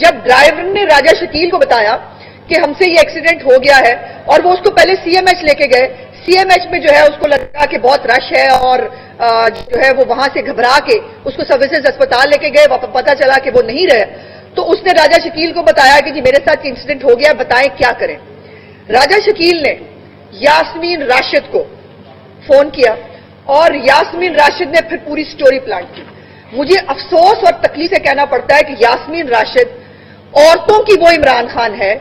جب ڈرائیور نے راجہ شکیل کو بتایا کہ ہم سے یہ ایکسیڈنٹ ہو گیا ہے اور وہ اس کو پہلے سی ایم ایچ لے کے گئے, سی ایم ایچ میں جو ہے اس کو لگا کہ بہت رش ہے اور جو ہے وہ وہاں سے گھبرا کے اس کو سروسز اسپتال لے کے گئے, پتا چلا کہ وہ نہیں رہے, تو اس نے راجہ شکیل کو بتایا کہ جی میرے ساتھ انسیڈنٹ ہو گیا, بتائیں کیا کریں. راجہ شکیل نے یاسمین راشد کو فون کیا اور یاسمین راشد نے پھر پوری سٹوری پلان کی. مجھے افسوس اور تکلیف سے کہنا پڑتا ہے کہ یاسمین راشد عورتوں کی وہ عمران خان ہے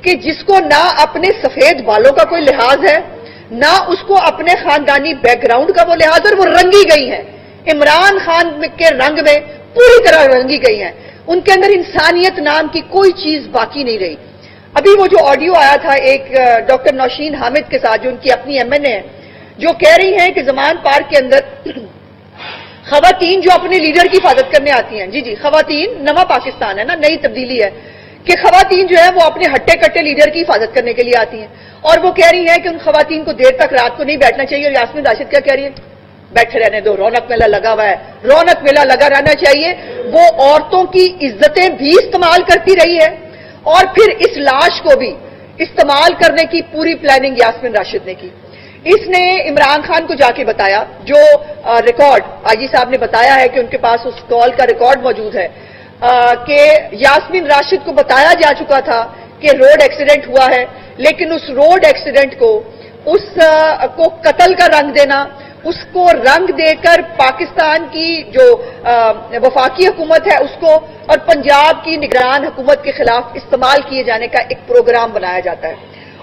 کہ جس کو نہ اپنے سفید بالوں کا کوئی لحاظ ہے, نہ اس کو اپنے خاندانی بیک گراؤنڈ کا وہ لحاظ, اور وہ رنگی گئی ہیں عمران خان کے رنگ میں, پوری طرح رنگی گئی ہیں. ان کے اندر انسانیت نام کی کوئی چیز باقی نہیں رہی. ابھی وہ جو آڈیو آیا تھا ایک ڈاکٹر نوشین حامد کے ساتھ, جو ان کی اپنی ایم این اے ہے, جو کہہ رہی ہیں کہ زمان پارک کے اندر خواتین جو اپنے لیڈر کی حفاظت کرنے آتی ہیں, جی خواتین, نواں پاکستان ہے نا, نئی تبدیلی ہے کہ خواتین جو ہے وہ اپنے ہٹے کٹے لیڈر کی حفاظت کرنے کے لیے آتی ہیں, اور وہ کہہ رہی ہیں کہ ان خواتین کو دیر تک رات کو نہیں بیٹھنا چاہیے. اور یاسمین راشد کیا کہہ رہی ہے, بیٹھے رہنے دو, رونق میلہ لگا ہوا ہے, رونق میلہ لگا رہنا چاہیے. وہ عورتوں کی عزتیں بھی استعمال کرتی رہی ہے اور پھر اس لاش کو بھی استعمال کرنے کی پوری پلاننگ یاسمین راشد نے کی. اس نے عمران خان کو جا کے بتایا, جو ریکارڈ آئی جی صاحب نے بتایا ہے کہ ان کے پاس اس کال کا ریکارڈ موجود ہے, کہ یاسمین راشد کو بتایا جا چکا تھا کہ روڈ ایکسیڈنٹ ہوا ہے, لیکن اس روڈ ایکسیڈنٹ کو, اس کو قتل کا رنگ دینا, اس کو رنگ دے کر پاکستان کی جو وفاقی حکومت ہے اس کو اور پنجاب کی نگران حکومت کے خلاف استعمال کیے جانے کا ایک پروگرام بنایا جاتا ہے.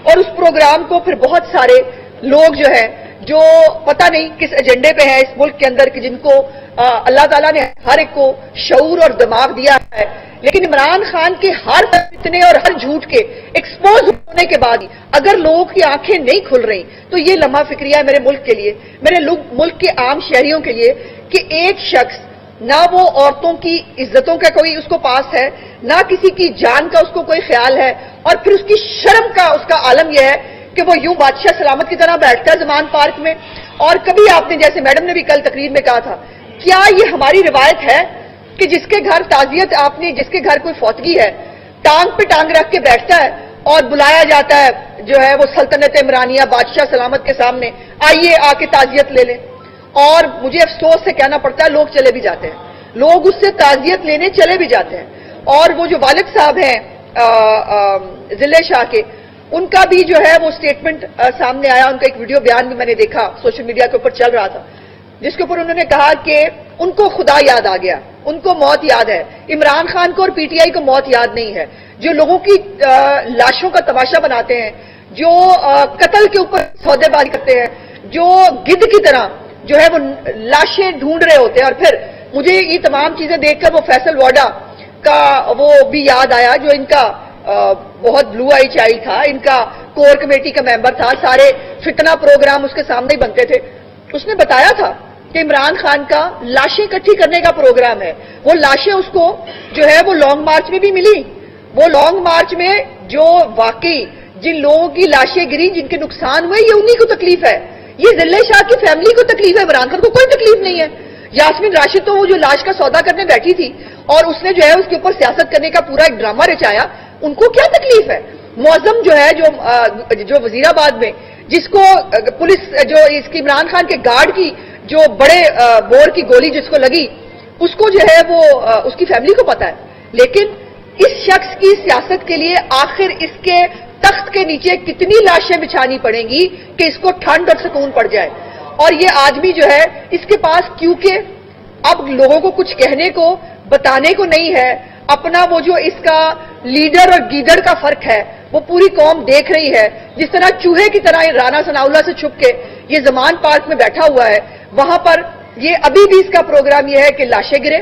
اور اس پروگرام کو پھر بہت سارے لوگ جو ہیں, جو پتہ نہیں کس ایجنڈے پہ ہیں اس ملک کے اندر, کہ جن کو اللہ تعالیٰ نے ہر ایک کو شعور اور دماغ دیا ہے, لیکن عمران خان کے ہر فتنے اور ہر جھوٹ کے ایکسپوز ہونے کے بعد اگر لوگوں کی آنکھیں نہیں کھل رہی تو یہ لمحہ فکریہ ہے میرے ملک کے لیے, میرے ملک کے عام شہریوں کے لیے, کہ ایک شخص نہ وہ عورتوں کی عزتوں کا کوئی اس کو پاس ہے, نہ کسی کی جان کا اس کو کوئی خیال ہے, اور پھر اس کی شرم کا اس کا عالم یہ ہے کہ وہ یوں بادشاہ سلامت کی طرح بیٹھتا ہے زمان پارک میں. اور کبھی آپ نے, جیسے میڈم نے بھی کل تقریر میں کہا تھا, کیا یہ ہماری روایت ہے کہ جس کے گھر تعزیت, آپ نے جس کے گھر کوئی فوتگی ہے, ٹانگ پہ ٹانگ رکھ کے بیٹھتا ہے اور بلایا جاتا ہے جو ہے وہ سلطنت عمرانیہ بادشاہ سلامت کے سامنے, آئیے آ کے تعزیت لے لیں. اور مجھے افسوس سے کہنا پڑتا ہے لوگ چلے بھی جاتے ہیں, لوگ اس سے تعزیت لینے چلے بھی جاتے ہیں. اور وہ جو والد صاحب ہیں ضلع شاہ کے, ان کا بھی جو ہے وہ سٹیٹمنٹ سامنے آیا, ان کا ایک ویڈیو بیان بھی میں نے دیکھا سوشل میڈیا کے اوپر چل رہا تھا, جس کے اوپر انہوں نے کہا کہ ان کو خدا یاد آ گیا, ان کو موت یاد ہے, عمران خان کو اور پی ٹی آئی کو موت یاد نہیں ہے. جو لوگوں کی لاشوں کا تماشا بناتے ہیں, جو قتل کے اوپر سودے بازی کرتے ہیں, جو گدھ کی طرح جو ہے وہ لاشیں ڈھونڈ رہے ہوتے ہیں. اور پھر مجھے یہ تمام چیزیں دیکھ کر وہ فیصل واڈا کا وہ بھی یاد آیا, جو ان کا بہت بلو آئی چائلڈ تھا, ان کا کور کمیٹی کا ممبر تھا, سارے فتنہ پروگرام اس کے سامنے ہی بنتے تھے. اس نے بتایا تھا کہ عمران خان کا لاشیں اکٹھی کرنے کا پروگرام ہے. وہ لاشیں اس کو جو ہے وہ لانگ مارچ میں بھی ملی. وہ لانگ مارچ میں جو واقعی جن لوگوں کی لاشیں گری, جن کے نقصان ہوئے, یہ انہی کو تکلیف ہے, یہ ضلع شاہ کی فیملی کو تکلیف ہے, عمران خان کو کوئی تکلیف نہیں ہے. یاسمین راشد تو وہ جو لاش کا سودا کرنے بیٹھی تھی اور اس نے جو ہے اس کے اوپر سیاست کرنے کا پورا ایک ڈرامہ رچایا, ان کو کیا تکلیف ہے. معظم جو ہے جو وزیر آباد میں, جس کو پولیس جو اس کی عمران خان کے گارڈ کی جو بڑے بور کی گولی جس کو لگی, اس کو جو ہے وہ اس کی فیملی کو پتا ہے. لیکن اس شخص کی سیاست کے لیے آخر اس کے تخت کے نیچے کتنی لاشیں بچھانی پڑیں گی کہ اس کو ٹھنڈ اور سکون پڑ جائے. اور یہ آدمی جو ہے اس کے پاس کیونکہ اب لوگوں کو کچھ کہنے کو بتانے کو نہیں ہے, اپنا وہ جو اس کا لیڈر اور گیدڑ کا فرق ہے وہ پوری قوم دیکھ رہی ہے. جس طرح چوہے کی طرح رانا ثناء اللہ سے چھپ کے یہ زمان پارک میں بیٹھا ہوا ہے, وہاں پر یہ ابھی بھی اس کا پروگرام یہ ہے کہ لاشیں گرے,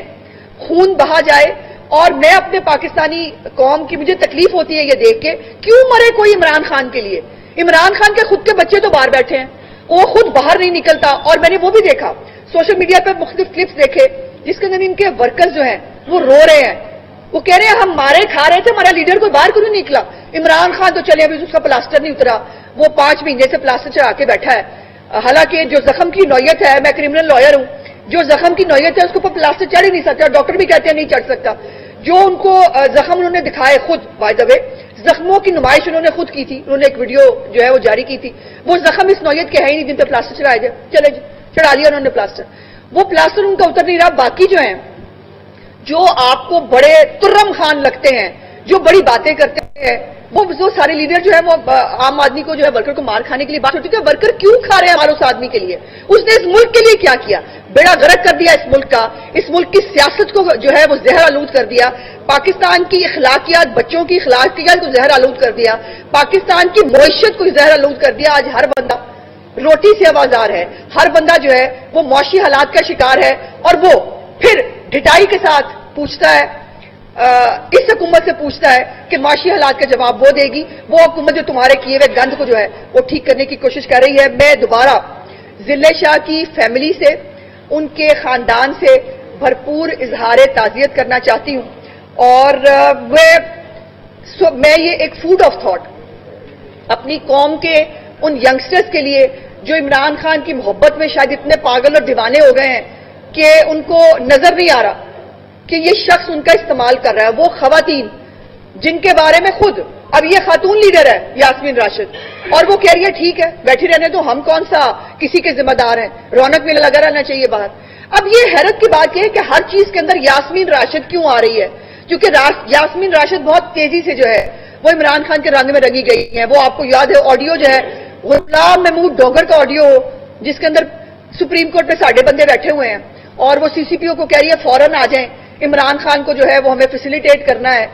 خون بہا جائے. اور میں اپنے پاکستانی قوم کی مجھے تکلیف ہوتی ہے یہ دیکھ کے, کیوں مرے کوئی عمران خان کے لیے. عمران خان کے خود کے بچے تو باہر بیٹھے ہیں, وہ خود باہر نہیں نکلتا. اور میں نے وہ بھی دیکھا سوشل میڈیا پہ مختلف کلپس دیکھے جس کے اندر ان کے ورکرز جو ہیں وہ رو رہے ہیں, وہ کہہ رہے ہیں ہم مارے کھا رہے تھے, ہمارا لیڈر کوئی باہر کیوں نہیں نکلا. عمران خان تو چلے ابھی اس کا پلاسٹر نہیں اترا, وہ 5 مہینے سے پلاسٹر چڑھا کے بیٹھا ہے. حالانکہ جو زخم کی نوعیت ہے, میں کرمنل لائر ہوں, جو زخم کی نوعیت ہے اس کے اوپر پلاسٹر چڑھ ہی نہیں سکتا, ڈاکٹر بھی کہتے ہیں نہیں چڑھ سکتا. جو ان کو زخم انہوں نے دکھائے خود، بائی دا وے زخموں کی نمائش انہوں نے خود کی تھی، انہوں نے ایک ویڈیو جو ہے وہ جاری کی تھی. وہ زخم اس نوعیت کے ہے ہی نہیں جن پہ پلاسٹر چڑھائے جائے. چلے جی چڑھا لیا انہوں نے پلاسٹر، وہ پلاسٹر ان کا اتر نہیں رہا. باقی جو ہیں جو آپ کو بڑے ترم خان لگتے ہیں، جو بڑی باتیں کرتے ہیں، وہ سارے لیڈر جو ہے وہ عام آدمی کو جو ہے ورکر کو مار کھانے کے لیے بات ہوتی ہے. ورکر کیوں کھا رہے ہیں ہمارے اس آدمی کے لیے؟ اس نے اس ملک کے لیے کیا کیا؟ بیڑا غرق کر دیا اس ملک کا، اس ملک کی سیاست کو جو ہے وہ زہر آلود کر دیا، پاکستان کی اخلاقیات، بچوں کی اخلاقیات کو زہر آلود کر دیا، پاکستان کی معیشت کو زہر آلود کر دیا. آج ہر بندہ روٹی سے آوازار ہے، ہر بندہ جو ہے وہ معاشی حالات کا شکار ہے، اور وہ پھر ڈھٹائی کے ساتھ پوچھتا ہے، اس حکومت سے پوچھتا ہے کہ معاشی حالات کا جواب وہ دے گی، وہ حکومت جو تمہارے کیے ہوئے گند کو جو ہے وہ ٹھیک کرنے کی کوشش کر رہی ہے. میں دوبارہ ضلع شاہ کی فیملی سے، ان کے خاندان سے بھرپور اظہار تعزیت کرنا چاہتی ہوں. اور میں یہ ایک فوڈ آف تھاٹ اپنی قوم کے ان ینگسٹرز کے لیے جو عمران خان کی محبت میں شاید اتنے پاگل اور دیوانے ہو گئے ہیں کہ ان کو نظر نہیں آ رہا کہ یہ شخص ان کا استعمال کر رہا ہے. وہ خواتین جن کے بارے میں خود اب یہ خاتون لیڈر ہے یاسمین راشد، اور وہ کہہ رہی ہے ٹھیک ہے بیٹھی رہنے تو، ہم کون سا کسی کے ذمہ دار ہیں، رونق میں لگا رہنا چاہیے باہر. اب یہ حیرت کی بات یہ ہے کہ ہر چیز کے اندر یاسمین راشد کیوں آ رہی ہے؟ کیونکہ یاسمین راشد بہت تیزی سے جو ہے وہ عمران خان کے رنگ میں رنگی گئی ہیں. وہ آپ کو یاد ہے آڈیو جو ہے غلام محمود ڈوگر کا آڈیو، جس کے اندر سپریم کورٹ میں 6.5 بندے بیٹھے ہوئے ہیں اور وہ سی سی پی او کو کہہ رہی ہے فوراً آ جائیں، عمران خان کو جو ہے وہ ہمیں فیسیلیٹیٹ کرنا ہے.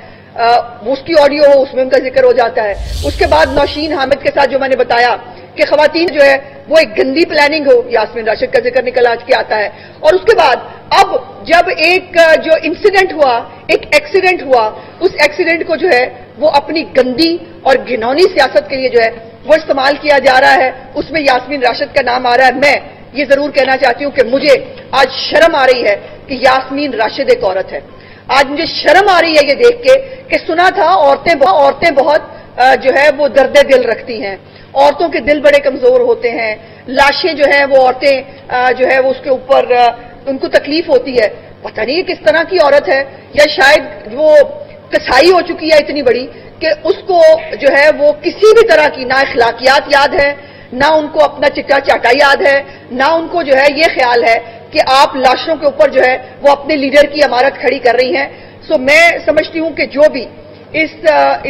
اس کی آڈیو ہو، اس میں ان کا ذکر ہو جاتا ہے. اس کے بعد نوشین حامد کے ساتھ جو میں نے بتایا کہ خواتین جو ہے وہ ایک گندی پلاننگ ہو، یاسمین راشد کا ذکر نکل آج کے آتا ہے. اور اس کے بعد اب جب ایک جو انسیڈنٹ ہوا، ایک ایکسیڈنٹ ہوا، اس ایکسیڈنٹ کو جو ہے وہ اپنی گندی اور گھنونی سیاست کے لیے جو ہے وہ استعمال کیا جا رہا ہے، اس میں یاسمین راشد کا نام آ رہا ہے. میں یہ ضرور کہنا چاہتی ہوں کہ مجھے آج شرم آ رہی ہے کہ یاسمین راشد ایک عورت ہے. آج مجھے شرم آ رہی ہے یہ دیکھ کے کہ سنا تھا عورتیں بہت جو ہے وہ درد دل رکھتی ہیں، عورتوں کے دل بڑے کمزور ہوتے ہیں، لاشیں جو ہیں وہ عورتیں جو ہے وہ اس کے اوپر ان کو تکلیف ہوتی ہے. پتہ نہیں کس طرح کی عورت ہے، یا شاید وہ کسائی ہو چکی ہے اتنی بڑی کہ اس کو جو ہے وہ کسی بھی طرح کی نہ اخلاقیات یاد ہے، نہ ان کو اپنا چٹا چاٹا یاد ہے، نہ ان کو جو ہے یہ خیال ہے کہ آپ لاشوں کے اوپر جو ہے وہ اپنے لیڈر کی عمارت کھڑی کر رہی ہیں. سو میں سمجھتی ہوں کہ جو بھی اس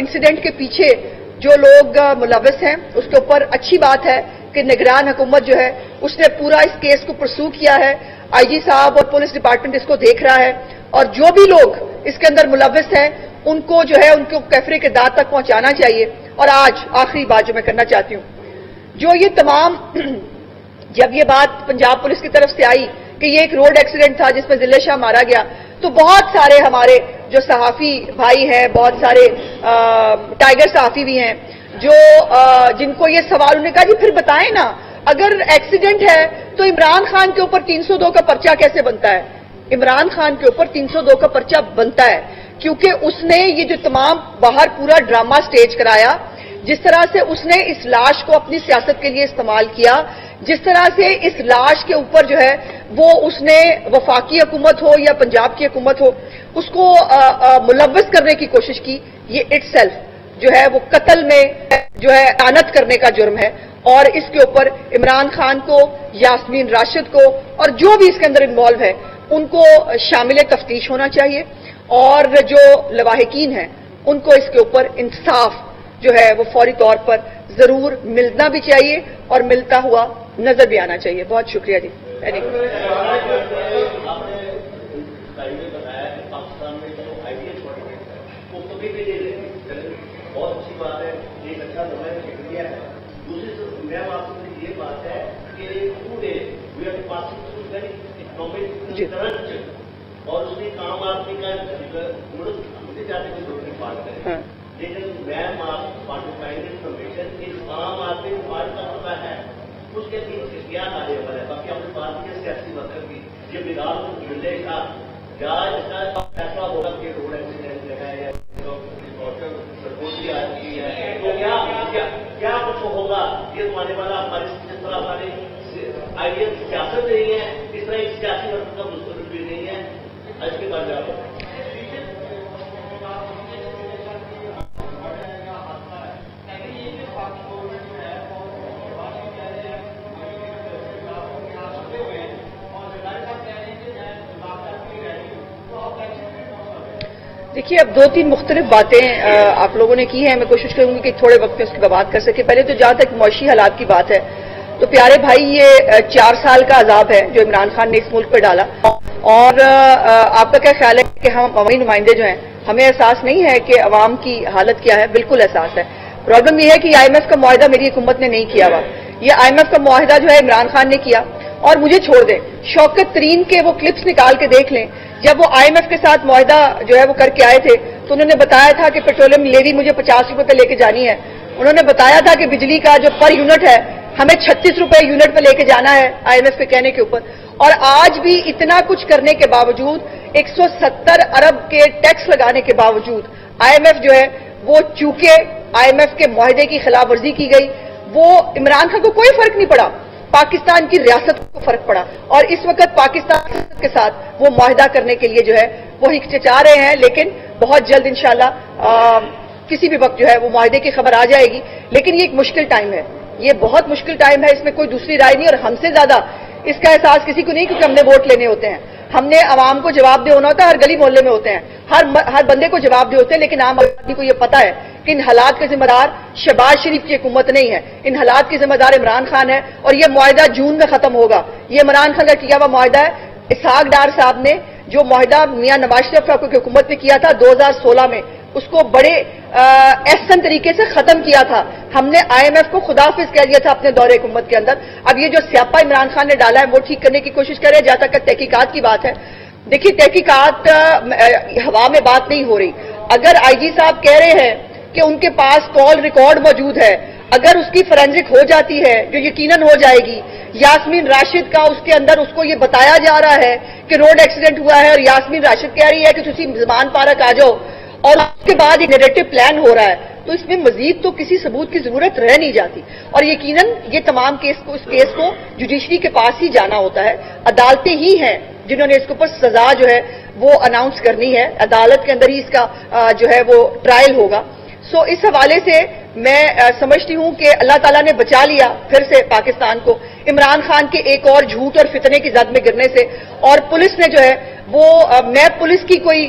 انسیڈنٹ کے پیچھے جو لوگ ملوث ہیں اس کے اوپر اچھی بات ہے کہ نگران حکومت جو ہے اس نے پورا اس کیس کو پرسو کیا ہے. آئی جی صاحب اور پولیس ڈپارٹمنٹ اس کو دیکھ رہا ہے، اور جو بھی لوگ اس کے اندر ملوث ہیں ان کو جو ہے ان کو کیفرے کے داغ تک پہنچانا چاہیے. اور آج آخری بات جو میں کرنا چاہتی ہوں، جو یہ تمام جب یہ بات پنجاب پولیس کی طرف سے آئی کہ یہ ایک روڈ ایکسیڈنٹ تھا جس میں ضلع شاہ مارا گیا، تو بہت سارے ہمارے جو صحافی بھائی ہیں، بہت سارے ٹائیگر صحافی بھی ہیں جو جن کو یہ سوال انہوں نے کہا جی پھر بتائیں نا، اگر ایکسیڈنٹ ہے تو عمران خان کے اوپر 302 کا پرچہ کیسے بنتا ہے؟ عمران خان کے اوپر 302 کا پرچہ بنتا ہے کیونکہ اس نے یہ جو تمام باہر پورا ڈرامہ سٹیج کرایا، جس طرح سے اس نے اس لاش کو اپنی سیاست کے لیے استعمال کیا، جس طرح سے اس لاش کے اوپر جو ہے وہ اس نے وفاقی حکومت ہو یا پنجاب کی حکومت ہو اس کو ملوث کرنے کی کوشش کی، یہ اٹ سیلف جو ہے وہ قتل میں جو ہے اعانت کرنے کا جرم ہے. اور اس کے اوپر عمران خان کو، یاسمین راشد کو اور جو بھی اس کے اندر انوالو ہے ان کو شامل تفتیش ہونا چاہیے، اور جو لواحقین ہیں ان کو اس کے اوپر انصاف جو ہے وہ فوری طور پر ضرور ملنا بھی چاہیے اور ملتا ہوا نظر بھی آنا چاہیے. بہت شکریہ جی. بہت اچھی بات ہے، ایک اچھا سمے شکریہ ہے. دوسری میم آپ سے یہ بات ہے کہ today we are passing through very economic crunch, اور اس میں عام آدمی کا مجھے چاہتے ہیں دوسری بات کریں، لیکن میم آپ پاکستانی انفارمیشن اس عام آدمی کو بات کا ہوتا ہے اس کے لیے کیا آنے والا ہے. باقی اپنی بات کی سیاسی مطلب کی یہ بغیر ملے گا کیا اس کا ایسا ہوگا کہ روڈ ایکسیڈنٹ جو ہے تو کیا کچھ ہوگا یہ تمہارے والا ہماری جس طرح ہماری آئیڈیا سیاست نہیں ہے اس طرح ایک سیاسی کا مستقبل بھی نہیں ہے. آج کے بعد دیکھیے اب 2-3 مختلف باتیں آپ لوگوں نے کی ہیں. میں کوشش کروں گی کہ تھوڑے وقت میں اس کی بات کر سکے. پہلے تو جہاں تک معاشی حالات کی بات ہے تو پیارے بھائی یہ 4 سال کا عذاب ہے جو عمران خان نے اس ملک پہ ڈالا. اور آپ کا کیا خیال ہے کہ ہم عوامی نمائندے جو ہیں ہمیں احساس نہیں ہے کہ عوام کی حالت کیا ہے؟ بالکل احساس ہے. پرابلم یہ ہے کہ IMF کا معاہدہ میری حکومت نے نہیں کیا ہوا. یہ IMF کا معاہدہ جو ہے عمران خان نے کیا. اور مجھے چھوڑ دیں, شوکت ترین کے وہ کلپس نکال کے دیکھ لیں. جب وہ IMF کے ساتھ معاہدہ جو ہے وہ کر کے آئے تھے تو انہوں نے بتایا تھا کہ پیٹرولیم لیوی مجھے 50 روپے پہ لے کے جانی ہے. انہوں نے بتایا تھا کہ بجلی کا جو پر یونٹ ہے ہمیں 36 روپے یونٹ پہ لے کے جانا ہے IMF کے کہنے کے اوپر. اور آج بھی اتنا کچھ کرنے کے باوجود 170 ارب کے ٹیکس لگانے کے باوجود IMF جو ہے وہ چونکہ IMF کے معاہدے کی خلاف ورزی کی گئی, وہ عمران خان کو کوئی فرق نہیں پڑا, پاکستان کی ریاست کو فرق پڑا. اور اس وقت پاکستان کے ساتھ وہ معاہدہ کرنے کے لیے جو ہے وہ ہچکچا رہے ہیں. لیکن بہت جلد انشاءاللہ کسی بھی وقت جو ہے وہ معاہدے کی خبر آ جائے گی. لیکن یہ ایک مشکل ٹائم ہے, یہ بہت مشکل ٹائم ہے, اس میں کوئی دوسری رائے نہیں. اور ہم سے زیادہ اس کا احساس کسی کو نہیں, کیونکہ ہم نے ووٹ لینے ہوتے ہیں, ہم نے عوام کو جواب دے ہونا ہوتا ہے, ہر گلی محلے میں ہوتے ہیں, ہر بندے کو جواب دے ہوتے ہیں. لیکن عام آدمی کو یہ پتا ہے کہ ان حالات کے ذمہ دار شہباز شریف کی حکومت نہیں ہے, ان حالات کی ذمہ دار عمران خان ہے. اور یہ معاہدہ جون میں ختم ہوگا. یہ عمران خان کا کیا ہوا معاہدہ ہے. اسحاق ڈار صاحب نے جو معاہدہ میاں نواز شریف صاحب کی حکومت میں کیا تھا 2016 میں, اس کو بڑے احسن طریقے سے ختم کیا تھا. ہم نے IMF کو خداحافظ کہہ دیا تھا اپنے دور حکومت کے اندر. اب یہ جو سیاپا عمران خان نے ڈالا ہے وہ ٹھیک کرنے کی کوشش کر رہے ہیں. جہاں تک تحقیقات کی بات ہے, دیکھیے تحقیقات ہوا میں بات نہیں ہو رہی. اگر IG صاحب کہہ رہے ہیں کہ ان کے پاس کال ریکارڈ موجود ہے, اگر اس کی فورینزک ہو جاتی ہے جو یقیناً ہو جائے گی, یاسمین راشد کا اس کے اندر اس کو یہ بتایا جا رہا ہے کہ روڈ ایکسیڈنٹ ہوا ہے, اور یاسمین راشد کہہ رہی ہے کہ تسی زبان پارک آ جاؤ, اور اس کے بعد ایک نیریٹو پلان ہو رہا ہے, تو اس میں مزید تو کسی ثبوت کی ضرورت رہ نہیں جاتی. اور یقیناً یہ تمام اس کیس کو جوڈیشری کے پاس ہی جانا ہوتا ہے. عدالتیں ہی ہیں جنہوں نے اس کے اوپر سزا جو ہے وہ اناؤنس کرنی ہے, عدالت کے اندر ہی اس کا جو ہے وہ ٹرائل ہوگا. سو اس حوالے سے میں سمجھتی ہوں کہ اللہ تعالیٰ نے بچا لیا پھر سے پاکستان کو عمران خان کے ایک اور جھوٹ اور فتنے کی زد میں گرنے سے. اور پولیس نے جو ہے وہ, میں پولیس کی کوئی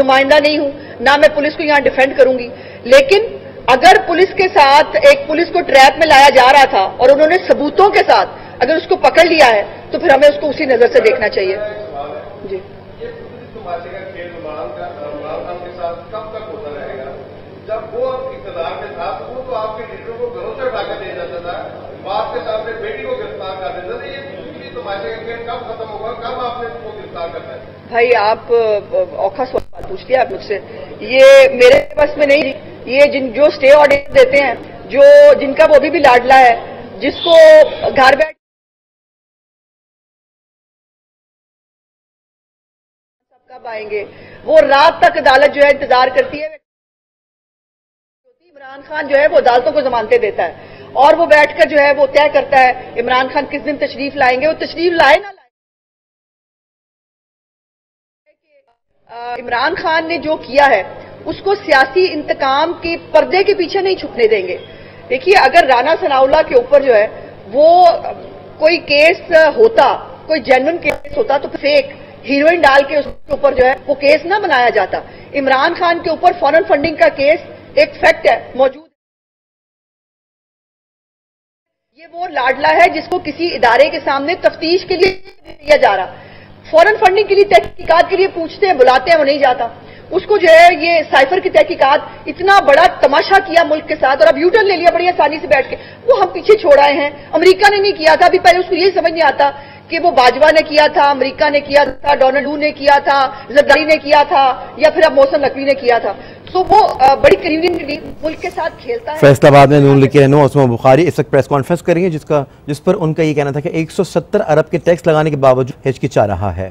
نمائندہ نہیں ہوں, نہ میں پولیس کو یہاں ڈیفینڈ کروں گی, لیکن اگر پولیس کے ساتھ ایک پولیس کو ٹریپ میں لایا جا رہا تھا اور انہوں نے ثبوتوں کے ساتھ اگر اس کو پکڑ لیا ہے تو پھر ہمیں اس کو اسی نظر سے دیکھنا چاہیے. جی جب وہ اقتدار میں تھا تو وہ تو آپ کے لیڈروں کو گھروں سے اٹھا کر دے جاتا تھا, باپ کے سامنے بیٹی کو گرفتار کر دیتا تھا. یہ تماشے کا کھیل کب ختم ہوگا, کب آپ نے اس کو گرفتار کرنا ہے؟ بھائی آپ اوکھا سوال پوچھتے ہیں آپ مجھ سے, یہ میرے بس میں نہیں. یہ جو اسٹے آرڈر دیتے ہیں, جن کا وہ بھی لاڈلا ہے, جس کو گھر بیٹھ کب آئیں گے, وہ رات تک عدالت جو ہے انتظار کرتی ہے. عمران خان جو ہے وہ عدالتوں کو ضمانتیں دیتا ہے اور وہ بیٹھ کر جو ہے وہ طے کرتا ہے عمران خان کس دن تشریف لائیں گے. وہ تشریف لائے نہ لائے, عمران خان نے جو کیا ہے اس کو سیاسی انتقام کے پردے کے پیچھے نہیں چھپنے دیں گے. دیکھیے اگر رانا ثناء اللہ کے اوپر جو ہے وہ کوئی کیس ہوتا, کوئی جینوئن کیس ہوتا, تو فیک ہیروئن ڈال کے اس کے اوپر جو ہے وہ کیس نہ بنایا جاتا. عمران خان کے اوپر فارن فنڈنگ کا کیس ایک فیکٹ ہے, موجود. یہ وہ لاڈلا ہے جس کو کسی ادارے کے سامنے تفتیش کے لیے دیا جا رہا. فورن فنڈنگ کے لیے تحقیقات کے لیے پوچھتے ہیں, بلاتے ہیں, وہ نہیں جاتا. اس کو جو ہے یہ سائفر کی تحقیقات اتنا بڑا تماشا کیا ملک کے ساتھ, اور اب یو ٹرن لے لیا بڑی آسانی سے بیٹھ کے. وہ ہم پیچھے چھوڑ آئے ہیں, امریکہ نے نہیں کیا تھا. ابھی پہلے اس کو یہی سمجھ نہیں آتا کہ وہ باجوہ نے کیا تھا, امریکہ نے کیا تھا, ڈونلڈ نے کیا تھا, زرداری نے کیا تھا, یا پھر اب محسن نقوی نے کیا تھا. تو وہ بڑی قریبی ملک کے ساتھ کھیلتا ہے. فیصل آباد میں نون لیگ کے رہنما عثمان بخاری اس وقت پریس کانفرنس کریں گے جس پر ان کا یہ کہنا تھا کہ 170 ارب کے ٹیکس لگانے کے باوجود ہچکچا رہا ہے.